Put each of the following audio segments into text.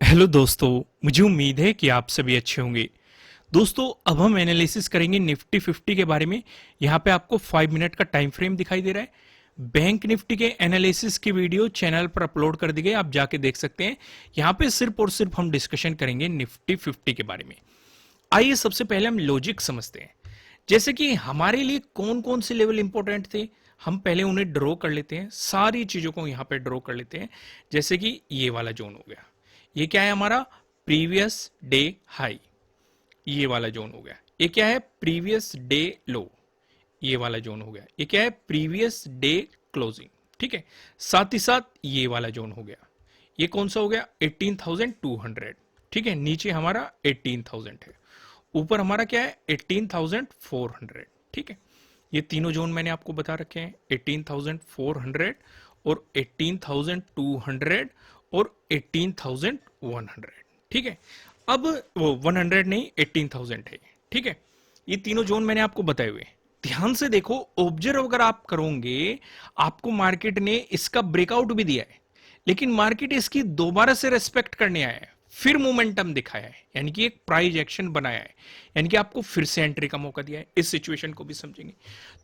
Hello दोस्तों। मुझे उम्मीद है कि आप सभी अच्छे होंगे। दोस्तों, अब हम एनालिसिस करेंगे निफ्टी 50 के बारे में। यहाँ पे आपको 5 मिनट का टाइम फ्रेम दिखाई दे रहा है। बैंक निफ्टी के एनालिसिस की वीडियो चैनल पर अपलोड कर दी गई, आप जाके देख सकते हैं। यहाँ पे सिर्फ और सिर्फ हम डिस्कशन करेंगे निफ्टी 50 के बारे में। आइए सबसे पहले हम लॉजिक समझते हैं। जैसे कि हमारे लिए कौन कौन से लेवल इंपॉर्टेंट थे, हम पहले उन्हें ड्रॉ कर लेते हैं। सारी चीजों को यहां पे ड्रॉ कर लेते हैं। जैसे कि ये वाला जोन हो गया, ये क्या है हमारा प्रीवियस डे हाई। ये वाला जोन हो गया, ये क्या है प्रीवियस डे लो। ये वाला जोन हो गया, ये क्या है प्रीवियस डे क्लोजिंग। ठीक है, साथ ही साथ ये वाला जोन हो गया, ये कौन सा हो गया 18,200। ठीक है, नीचे हमारा 18,000 है, ऊपर हमारा क्या है 18,400। ठीक है, ये तीनों जोन मैंने आपको बता रखे हैं, 18,400 और 18,200 और 18,100। ठीक है, अब वो 100 नहीं 18,000 है। ठीक है, ये तीनों जोन मैंने आपको बताए हुए हैं। ध्यान से देखो, ऑब्जर्व अगर आप करोगे, आपको मार्केट ने इसका ब्रेकआउट भी दिया है, लेकिन मार्केट इसकी दोबारा से रेस्पेक्ट करने आया है, फिर मोमेंटम दिखाया है, यानी कि एक प्राइस एक्शन बनाया है, यानी कि आपको फिर से एंट्री का मौका दिया है। इस सिचुएशन को भी समझेंगे।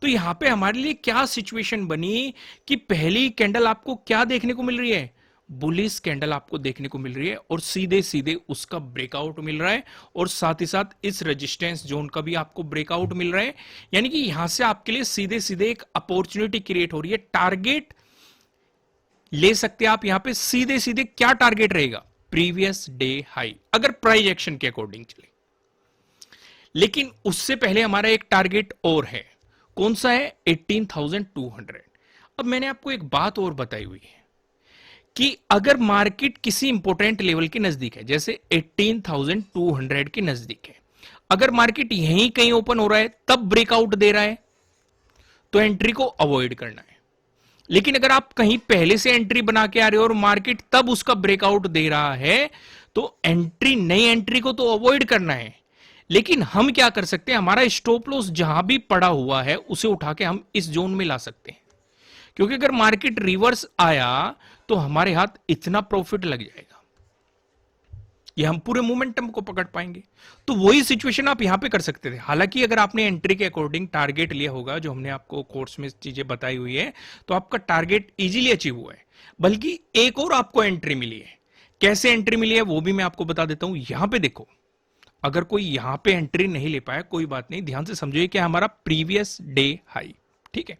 तो यहां पे हमारे लिए क्या सिचुएशन बनी कि पहली कैंडल आपको क्या देखने को मिल रही है, बुलिश कैंडल आपको देखने को मिल रही है, और सीधे सीधे उसका ब्रेकआउट मिल रहा है, और साथ ही साथ इस रेजिस्टेंस जोन का भी आपको ब्रेकआउट मिल रहा है। यानी कि यहां से आपके लिए सीधे सीधे एक अपॉर्चुनिटी क्रिएट हो रही है। टारगेट ले सकते हैं आप यहां पे सीधे सीधे, क्या टारगेट रहेगा प्रीवियस डे हाई, अगर प्राइस एक्शन के अकॉर्डिंग चले। लेकिन उससे पहले हमारा एक टारगेट और है, कौन सा है 18,200। अब मैंने आपको एक बात और बताई हुई है कि अगर मार्केट किसी इंपोर्टेंट लेवल के नजदीक है, जैसे 18,200 के नजदीक है, अगर मार्केट यहीं कहीं ओपन हो रहा है तब ब्रेकआउट दे रहा है, तो एंट्री को अवॉइड करना है। लेकिन अगर आप कहीं पहले से एंट्री बना के आ रहे हो और मार्केट तब उसका ब्रेकआउट दे रहा है, तो एंट्री नई एंट्री को तो अवॉइड करना है। लेकिन हम क्या कर सकते हैं, हमारा स्टॉप लॉस जहां भी पड़ा हुआ है उसे उठा के हम इस जोन में ला सकते हैं, क्योंकि अगर मार्केट रिवर्स आया तो हमारे हाथ इतना प्रॉफिट लग जाएगा, ये हम पूरे मोमेंटम को पकड़ पाएंगे। तो वही सिचुएशन आप यहां पे कर सकते थे। हालांकि अगर आपने एंट्री के अकॉर्डिंग टारगेट लिया होगा, जो हमने आपको कोर्स में चीजें बताई हुई है, तो आपका टारगेट इजीली अचीव हुआ है। बल्कि एक और आपको एंट्री मिली है। कैसे एंट्री मिली है वो भी मैं आपको बता देता हूं। यहां पे देखो, अगर कोई यहां पे एंट्री नहीं ले पाया कोई बात नहीं, ध्यान से समझिए कि हमारा प्रीवियस डे हाई। ठीक है,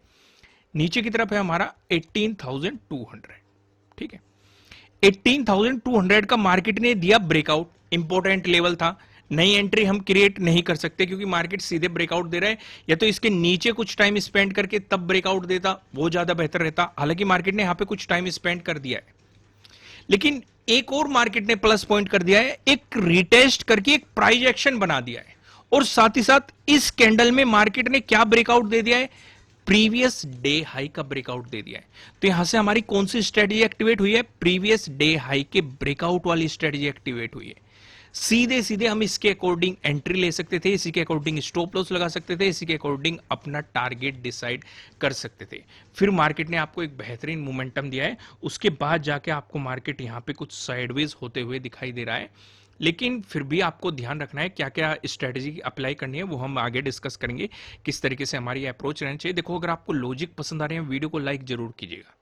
नीचे की तरफ है हमारा 18,200। ठीक है, 18,200 का मार्केट ने दिया ब्रेकआउट, इंपॉर्टेंट लेवल था। नई एंट्री हम क्रिएट नहीं कर सकते क्योंकि मार्केट सीधे ब्रेकआउट दे रहा है, या तो इसके नीचे कुछ टाइम स्पेंड करके तब ब्रेकआउट देता, वो ज्यादा बेहतर रहता। हालांकि मार्केट ने यहां पे कुछ टाइम स्पेंड कर दिया है, लेकिन एक और मार्केट ने प्लस पॉइंट कर दिया है, एक रिटेस्ट करके एक प्राइस एक्शन बना दिया है, और साथ ही साथ इस कैंडल में मार्केट ने क्या ब्रेकआउट दे दिया है, प्रीवियस डे हाई का ब्रेकआउट दे दिया है। तो यहां से हमारी कौन सी स्ट्रेटजी एक्टिवेट हुई है, प्रीवियस डे हाई के ब्रेकआउट वाली स्ट्रेटजी एक्टिवेट हुई है। सीधे सीधे हम इसके अकॉर्डिंग एंट्री ले सकते थे, इसी के अकॉर्डिंग स्टॉप लॉस लगा सकते थे, इसी के अकॉर्डिंग अपना टारगेट डिसाइड कर सकते थे। फिर मार्केट ने आपको एक बेहतरीन मोमेंटम दिया है, उसके बाद जाके आपको मार्केट यहां पे कुछ साइडवेज होते हुए दिखाई दे रहा है। लेकिन फिर भी आपको ध्यान रखना है क्या क्या स्ट्रेटजी अप्लाई करनी है, वो हम आगे डिस्कस करेंगे, किस तरीके से हमारी अप्रोच रहनी चाहिए। देखो, अगर आपको लॉजिक पसंद आ रहे हैं, वीडियो को लाइक जरूर कीजिएगा,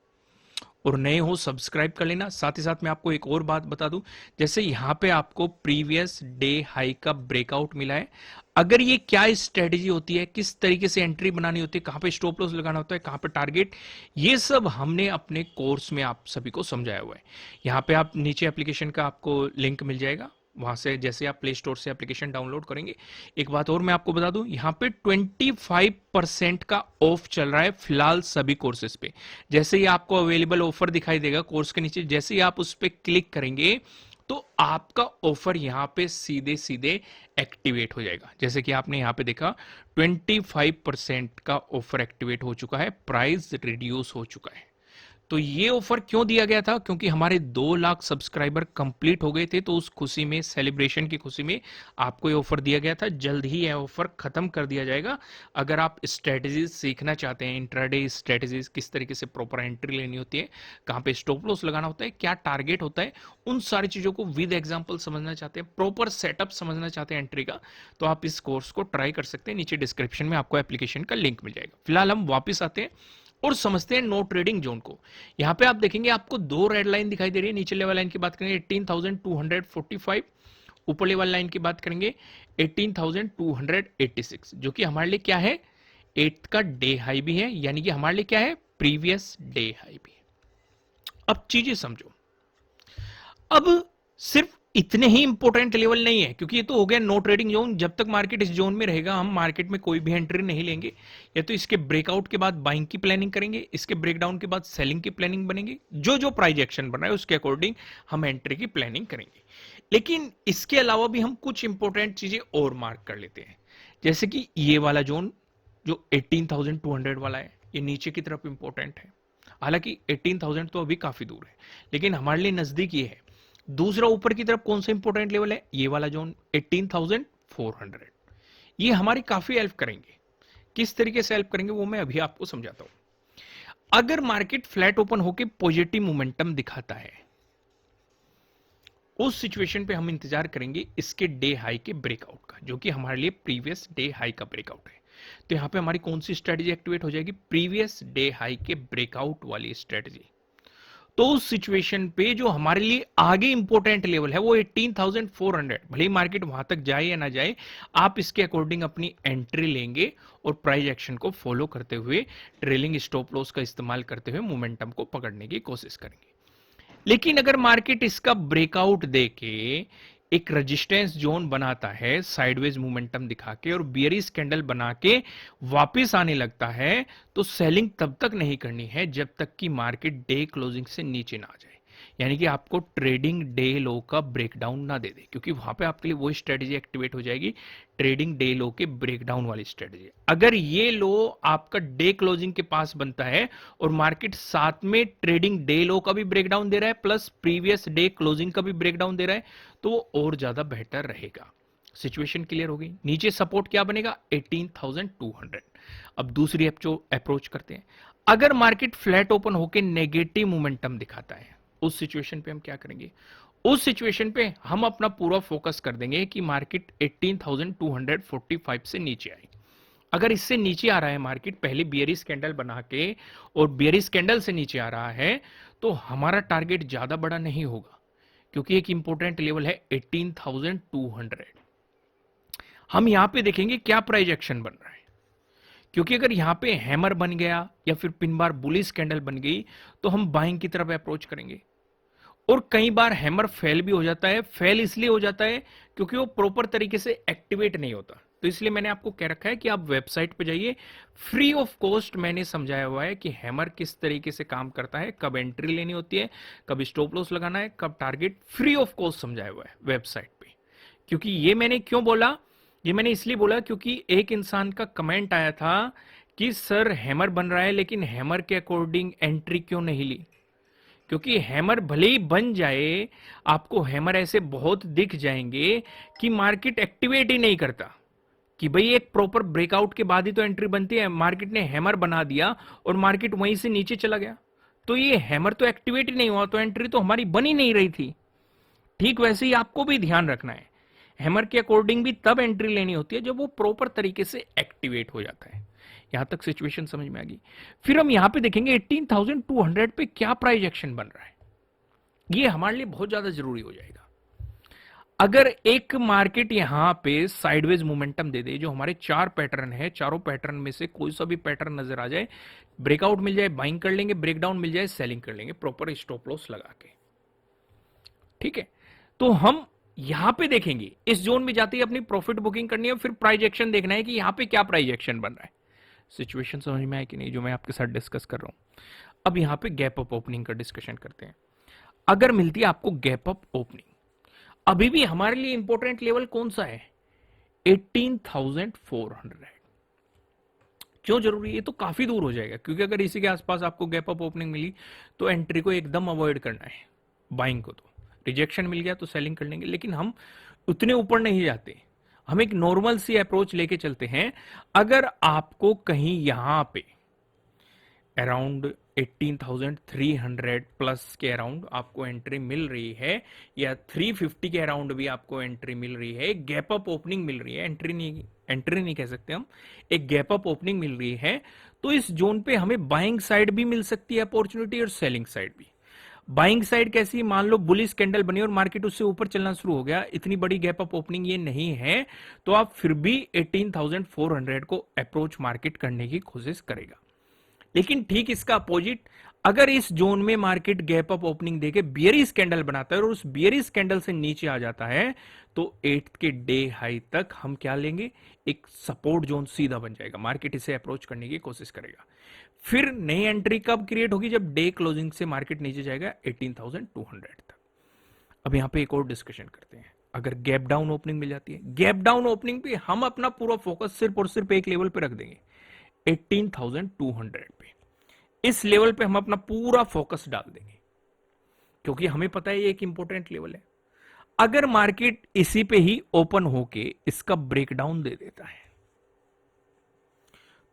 और नए हो सब्सक्राइब कर लेना। साथ ही साथ मैं आपको एक और बात बता दूं, जैसे यहां पे आपको प्रीवियस डे हाई का ब्रेकआउट मिला है, अगर ये क्या स्ट्रेटजी होती है, किस तरीके से एंट्री बनानी होती है, कहां पे स्टॉप लॉस लगाना होता है, कहां पे टारगेट, ये सब हमने अपने कोर्स में आप सभी को समझाया हुआ है। यहां पे आप नीचे एप्लीकेशन का आपको लिंक मिल जाएगा, वहां से जैसे आप प्ले स्टोर से एप्लीकेशन डाउनलोड करेंगे। एक बात और मैं आपको बता दूं, यहां पे 25% का ऑफ चल रहा है फिलहाल सभी कोर्सेज पे। जैसे ही आपको अवेलेबल ऑफर दिखाई देगा कोर्स के नीचे, जैसे ही आप उस पर क्लिक करेंगे तो आपका ऑफर यहां पे सीधे सीधे एक्टिवेट हो जाएगा। जैसे कि आपने यहां पे देखा 25% का ऑफर एक्टिवेट हो चुका है, प्राइस रिड्यूस हो चुका है। तो ये ऑफर क्यों दिया गया था? क्योंकि हमारे 2 लाख सब्सक्राइबर कंप्लीट हो गए थे, तो उस खुशी में, सेलिब्रेशन की खुशी में आपको ये ऑफर दिया गया था। जल्द ही यह ऑफर खत्म कर दिया जाएगा। अगर आप स्ट्रेटेजीज सीखना चाहते हैं, इंट्राडे स्ट्रेटेजीज, किस तरीके से प्रॉपर एंट्री लेनी होती है, कहां पे स्टॉप लॉस लगाना होता है, क्या टारगेट होता है, उन सारी चीजों को विद एग्जांपल समझना चाहते हैं, प्रॉपर सेटअप समझना चाहते हैं एंट्री का, तो आप इस कोर्स को ट्राई कर सकते हैं। नीचे डिस्क्रिप्शन में आपको एप्लीकेशन का लिंक मिल जाएगा। फिलहाल हम वापस आते हैं और समझते हैं नो ट्रेडिंग जोन को। यहां पे आप देखेंगे आपको 2 रेड लाइन दिखाई दे रही है। नीचे लेवल लाइन की बात करेंगे 18,245, ऊपर लेवल लाइन की बात करेंगे 18,286, जो कि हमारे लिए क्या है, 8th का डे हाई भी है, यानी कि हमारे लिए क्या है, प्रीवियस डे हाई भी है। अब चीजें समझो, अब सिर्फ इतने ही इंपॉर्टेंट लेवल नहीं है, क्योंकि ये तो हो गया नो ट्रेडिंग जोन। जब तक मार्केट इस जोन में रहेगा हम मार्केट में कोई भी एंट्री नहीं लेंगे, या तो इसके ब्रेकआउट के बाद बाइंग की प्लानिंग करेंगे, इसके ब्रेकडाउन के बाद सेलिंग की प्लानिंग बनेगी, जो जो प्राइस एक्शन बन रहा है उसके अकॉर्डिंग हम एंट्री की प्लानिंग करेंगे। लेकिन इसके अलावा भी हम कुछ इंपॉर्टेंट चीजें और मार्क कर लेते हैं, जैसे कि ये वाला जोन जो 18,200 वाला है, ये नीचे की तरफ इंपॉर्टेंट है। हालांकि 18,000 तो अभी काफी दूर है, लेकिन हमारे लिए नजदीक ये है। दूसरा ऊपर की तरफ कौन सा इंपॉर्टेंट लेवल है, ये वाला जोन 18,400, ये हमारी काफी हेल्प करेंगे। किस तरीके से हेल्प करेंगे वो मैं अभी आपको समझाता हूं। अगर मार्केट फ्लैट ओपन होकर पॉजिटिव मोमेंटम दिखाता है, उस सिचुएशन पे हम इंतजार करेंगे इसके डे हाई के ब्रेकआउट का, जो कि हमारे लिए प्रीवियस डे हाई का ब्रेकआउट है। तो यहां पे हमारी कौन सी स्ट्रेटेजी एक्टिवेट हो जाएगी, प्रीवियस डे हाई के ब्रेकआउट वाली स्ट्रेटेजी। तो उस सिचुएशन पे जो हमारे लिए आगे इंपॉर्टेंट लेवल है वो 18,400, भले ही मार्केट वहां तक जाए या ना जाए, आप इसके अकॉर्डिंग अपनी एंट्री लेंगे और प्राइस एक्शन को फॉलो करते हुए, ट्रेलिंग स्टॉप लॉस का इस्तेमाल करते हुए मोमेंटम को पकड़ने की कोशिश करेंगे। लेकिन अगर मार्केट इसका ब्रेकआउट देके एक रेजिस्टेंस जोन बनाता है, साइडवेज मोमेंटम दिखा के और बियरिश कैंडल बना के वापस आने लगता है, तो सेलिंग तब तक नहीं करनी है जब तक कि मार्केट डे क्लोजिंग से नीचे ना आ जाए, यानी कि आपको ट्रेडिंग डे लो का ब्रेकडाउन ना दे दे, क्योंकि वहां पे आपके लिए वो स्ट्रेटेजी एक्टिवेट हो जाएगी, ट्रेडिंग डे लो के ब्रेकडाउन वाली स्ट्रेटेजी। अगर ये लो आपका डे क्लोजिंग के पास बनता है और मार्केट साथ में ट्रेडिंग डे लो का भी ब्रेकडाउन दे रहा है प्लस प्रीवियस डे क्लोजिंग का भी ब्रेकडाउन दे रहा है, तो वो और ज्यादा बेहतर रहेगा। सिचुएशन क्लियर हो गई। नीचे सपोर्ट क्या बनेगा, 18,200। अब दूसरी अप्रोच करते हैं। अगर मार्केट फ्लैट ओपन होकर नेगेटिव मोमेंटम दिखाता है, उस सिचुएशन पे हम क्या करेंगे, उस सिचुएशन पे हम अपना पूरा फोकस कर देंगे कि मार्केट 18,245 से नीचे आए। अगर इससे नीचे आ रहा है मार्केट, पहले बियरिश कैंडल बना के और बियरिश कैंडल से नीचे आ रहा है, तो हमारा टारगेट ज्यादा बड़ा नहीं होगा, क्योंकि एक इंपॉर्टेंट लेवल है 18,200। हम यहां पे देखेंगे क्या प्राइस एक्शन बन रहा है, क्योंकि अगर यहां पे हैमर बन गया या फिर पिन बार बुलिश कैंडल बन गई, तो हम बाइंग की तरफ अप्रोच करेंगे। और कई बार हैमर फेल भी हो जाता है। फेल इसलिए हो जाता है क्योंकि वो प्रॉपर तरीके से एक्टिवेट नहीं होता। तो इसलिए मैंने आपको कह रखा है कि आप वेबसाइट पे जाइए, फ्री ऑफ कॉस्ट मैंने समझाया हुआ है कि हैमर किस तरीके से काम करता है, कब एंट्री लेनी होती है, कब स्टॉप लॉस लगाना है, कब टारगेट, फ्री ऑफ कॉस्ट समझाया हुआ है वेबसाइट पे। क्योंकि ये मैंने क्यों बोला, ये मैंने इसलिए बोला क्योंकि एक इंसान का कमेंट आया था कि सर हैमर बन रहा है लेकिन हैमर के अकॉर्डिंग एंट्री क्यों नहीं ली। क्योंकि हैमर भले ही बन जाए, आपको हैमर ऐसे बहुत दिख जाएंगे कि मार्केट एक्टिवेट ही नहीं करता, कि भाई एक प्रॉपर ब्रेकआउट के बाद ही तो एंट्री बनती है। मार्केट ने हैमर बना दिया और मार्केट वहीं से नीचे चला गया, तो ये हैमर तो एक्टिवेट ही नहीं हुआ, तो एंट्री तो हमारी बन ही नहीं रही थी। ठीक वैसे ही आपको भी ध्यान रखना है, हैमर के अकॉर्डिंग भी तब एंट्री लेनी होती है जब वो प्रॉपर तरीके से एक्टिवेट हो जाता है। यहां तक सिचुएशन समझ में आ गई। फिर हम यहां पे देखेंगे 18,200 पे क्या प्राइस एक्शन बन रहा है, ये हमारे लिए बहुत ज्यादा जरूरी हो जाएगा। अगर एक मार्केट यहां पे साइडवेज मोमेंटम दे दे, जो हमारे 4 पैटर्न है, चारों पैटर्न में से कोई सा भी पैटर्न नजर आ जाए, ब्रेकआउट मिल जाए बाइंग कर लेंगे, ब्रेकडाउन मिल जाए सेलिंग कर लेंगे, प्रॉपर स्टॉप लॉस लगा के। ठीक है, तो हम यहां पे देखेंगे इस जोन में जाते ही अपनी प्रॉफिट बुकिंग करनी है, फिर प्राइस एक्शन देखना है कि यहां पे क्या प्राइस एक्शन बन रहा है। सिचुएशन समझ में आए कि नहीं जो मैं आपके साथ डिस्कस कर रहा हूं। अब यहां पे गैप अप ओपनिंग का डिस्कशन करते हैं। अगर मिलती है आपको गैप अप ओपनिंग, अभी भी हमारे लिए इंपॉर्टेंट लेवल कौन सा है, 18,400। क्यों जरूरी है? ये तो काफी दूर हो जाएगा, क्योंकि अगर इसी के आसपास आपको गैप अप ओपनिंग मिली तो एंट्री को एकदम अवॉइड करना है। बाइंग को तो रिजेक्शन मिल गया तो सेलिंग कर लेंगे, लेकिन हम उतने ऊपर नहीं जाते, हम एक नॉर्मल सी अप्रोच लेके चलते हैं। अगर आपको कहीं यहां पे अराउंड 18,300 प्लस के अराउंड आपको एंट्री मिल रही है, या 350 के अराउंड भी आपको एंट्री मिल रही है, गैप अप ओपनिंग मिल रही है, एंट्री नहीं कह सकते हम, एक गैप अप ओपनिंग मिल रही है, तो इस जोन पे हमें बाइंग साइड भी मिल सकती है अपॉर्चुनिटी, और सेलिंग साइड भी। बाइंग साइड कैसी? मान लो बुलिश कैंडल बनी और मार्केट उससे ऊपर चलना शुरू हो गया, इतनी बड़ी गैप अप ओपनिंग ये नहीं है, तो आप फिर भी 18,400 को अप्रोच मार्केट करने की कोशिश करेगा। लेकिन ठीक इसका अपोजिट, अगर इस जोन में मार्केट गैप अप ओपनिंग देके बियरिश कैंडल बनाता है और उस बियरिश कैंडल से नीचे आ जाता है, तो 8th के डे हाई तक हम क्या लेंगे? एक सपोर्ट जोन सीधा बन जाएगा, मार्केट इसे अप्रोच करने की कोशिश करेगा। फिर नई एंट्री कब क्रिएट होगी? जब डे क्लोजिंग से मार्केट नीचे जाएगा 18,200 तक। अब यहां पे एक और डिस्कशन करते हैं। अगर गैप डाउन ओपनिंग मिल जाती है, गैप डाउन ओपनिंग पे हम अपना पूरा फोकस सिर्फ और सिर्फ एक लेवल पे रख देंगे, 18,200 पे। इस लेवल पे हम अपना पूरा फोकस डाल देंगे, क्योंकि हमें पता है ये एक इंपॉर्टेंट लेवल है। अगर मार्केट इसी पे ही ओपन होके इसका ब्रेकडाउन दे देता है,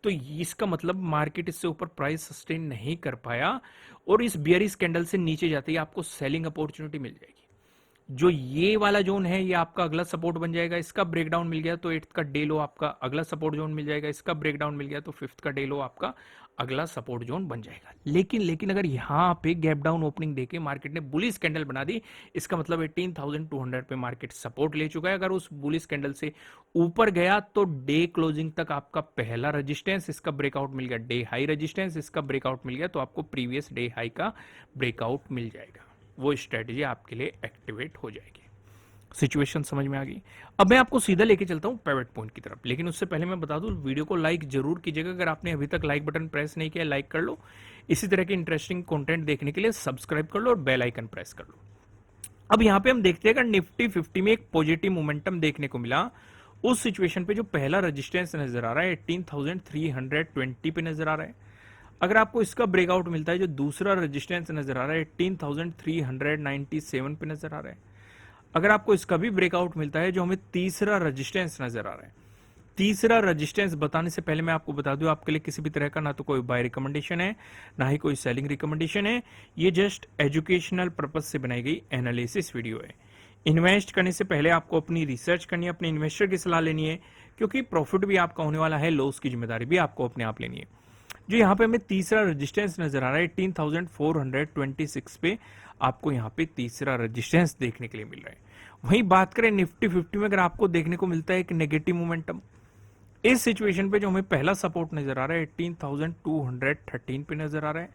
तो इसका मतलब मार्केट इससे ऊपर प्राइस सस्टेन नहीं कर पाया और इस बियरिश कैंडल से नीचे जाते ही आपको सेलिंग अपॉर्चुनिटी मिल जाएगी। जो ये वाला जोन है ये आपका अगला सपोर्ट बन जाएगा, इसका ब्रेकडाउन मिल गया तो 8th का डे लो आपका अगला सपोर्ट जोन मिल जाएगा, इसका ब्रेकडाउन मिल गया तो 5th का डे लो आपका अगला सपोर्ट जोन बन जाएगा। लेकिन अगर यहां पे गैप डाउन ओपनिंग देके मार्केट ने बुलिश कैंडल बना दी, इसका मतलब 18,200 पे मार्केट सपोर्ट ले चुका है। अगर उस बुलिश कैंडल से ऊपर गया तो डे क्लोजिंग तक आपका पहला रेजिस्टेंस, इसका ब्रेकआउट मिल गया डे हाई रेजिस्टेंस, इसका ब्रेकआउट मिल गया तो आपको प्रीवियस डे हाई का ब्रेकआउट मिल जाएगा। वो स्ट्रेटजी आपके लिए एक्टिवेट हो जाएगी। सिचुएशन समझ में आ गई? अब मैं आपको सीधा लेके चलता हूं पिवट पॉइंट की तरफ, लेकिन उससे पहले मैं बता दूं वीडियो को लाइक जरूर कीजिएगा। अगर आपने अभी तक लाइक बटन प्रेस नहीं किया लाइक कर लो, इसी तरह के इंटरेस्टिंग कंटेंट देखने के लिए सब्सक्राइब कर लो और बेल आइकन प्रेस कर लो। अब यहां पे हम देखते हैं अगर निफ्टी 50 में एक पॉजिटिव मोमेंटम देखने को मिला, उस सिचुएशन पे जो पहला रेजिस्टेंस नजर आ रहा है 18,320 पे नजर आ रहा है। अगर आपको इसका ब्रेकआउट मिलता है, जो दूसरा रेजिस्टेंस नजर आ रहा है 18,397 पे नजर आ रहा है। अगर आपको इसका भी ब्रेकआउट मिलता है, जो हमें तीसरा रेजिस्टेंस नजर आ रहा है। तीसरा रेजिस्टेंस बताने से पहले मैं आपको बता दूं, आपके लिए किसी भी तरह का ना तो कोई बाय रिकमेंडेशन है ना ही कोई सेलिंग रिकमेंडेशन है, ये जस्ट एजुकेशनल पर्पज से बनाई गई एनालिसिस वीडियो है। इन्वेस्ट करने से पहले आपको अपनी रिसर्च करनी है, अपने इन्वेस्टर की सलाह लेनी है, क्योंकि प्रॉफिट भी आपका होने वाला है, लॉस की जिम्मेदारी भी आपको अपने आप लेनी है। जो यहाँ पे हमें तीसरा रेजिस्टेंस नजर आ रहा है 18,426 पे, आपको यहाँ पे तीसरा रेजिस्टेंस देखने के लिए मिल रहा है। वहीं बात करें निफ्टी 50 में, अगर आपको देखने को मिलता है एक नेगेटिव मोमेंटम, इस सिचुएशन पे जो हमें पहला सपोर्ट नजर आ रहा है 18,213 पे नजर आ रहा है।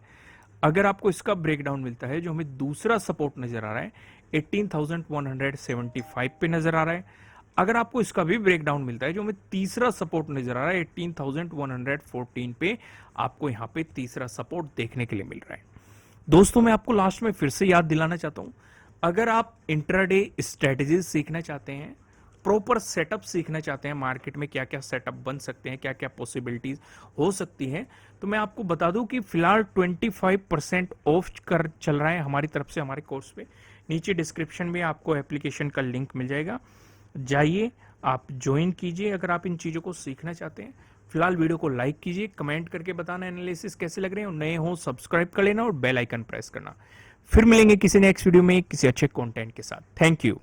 अगर आपको इसका ब्रेकडाउन मिलता है, जो हमें दूसरा सपोर्ट नजर आ रहा है 18,175 पे नजर आ रहा है। अगर आपको इसका भी ब्रेकडाउन मिलता है, जो हमें तीसरा सपोर्ट नजर आ रहा है 18,114 पे, आपको यहां पे तीसरा सपोर्ट देखने के लिए मिल रहा है। दोस्तों मैं आपको लास्ट में फिर से याद दिलाना चाहता हूं, अगर आप इंट्राडे स्ट्रेटेजीज सीखना चाहते हैं, प्रॉपर सेटअप सीखना चाहते हैं, मार्केट में क्या क्या सेटअप बन सकते हैं, क्या क्या पॉसिबिलिटीज हो सकती हैं, तो मैं आपको बता दूं कि फिलहाल 25% ऑफ कर चल रहा है हमारी तरफ से हमारे कोर्स पे। नीचे डिस्क्रिप्शन में आपको एप्लीकेशन का लिंक मिल जाएगा, जाइए आप ज्वाइन कीजिए अगर आप इन चीजों को सीखना चाहते हैं। फिलहाल वीडियो को लाइक कीजिए, कमेंट करके बताना एनालिसिस कैसे लग रहे हैं, नए हो सब्सक्राइब कर लेना और बेल आइकन प्रेस करना। फिर मिलेंगे किसी नेक्स्ट वीडियो में किसी अच्छे कंटेंट के साथ। Thank you.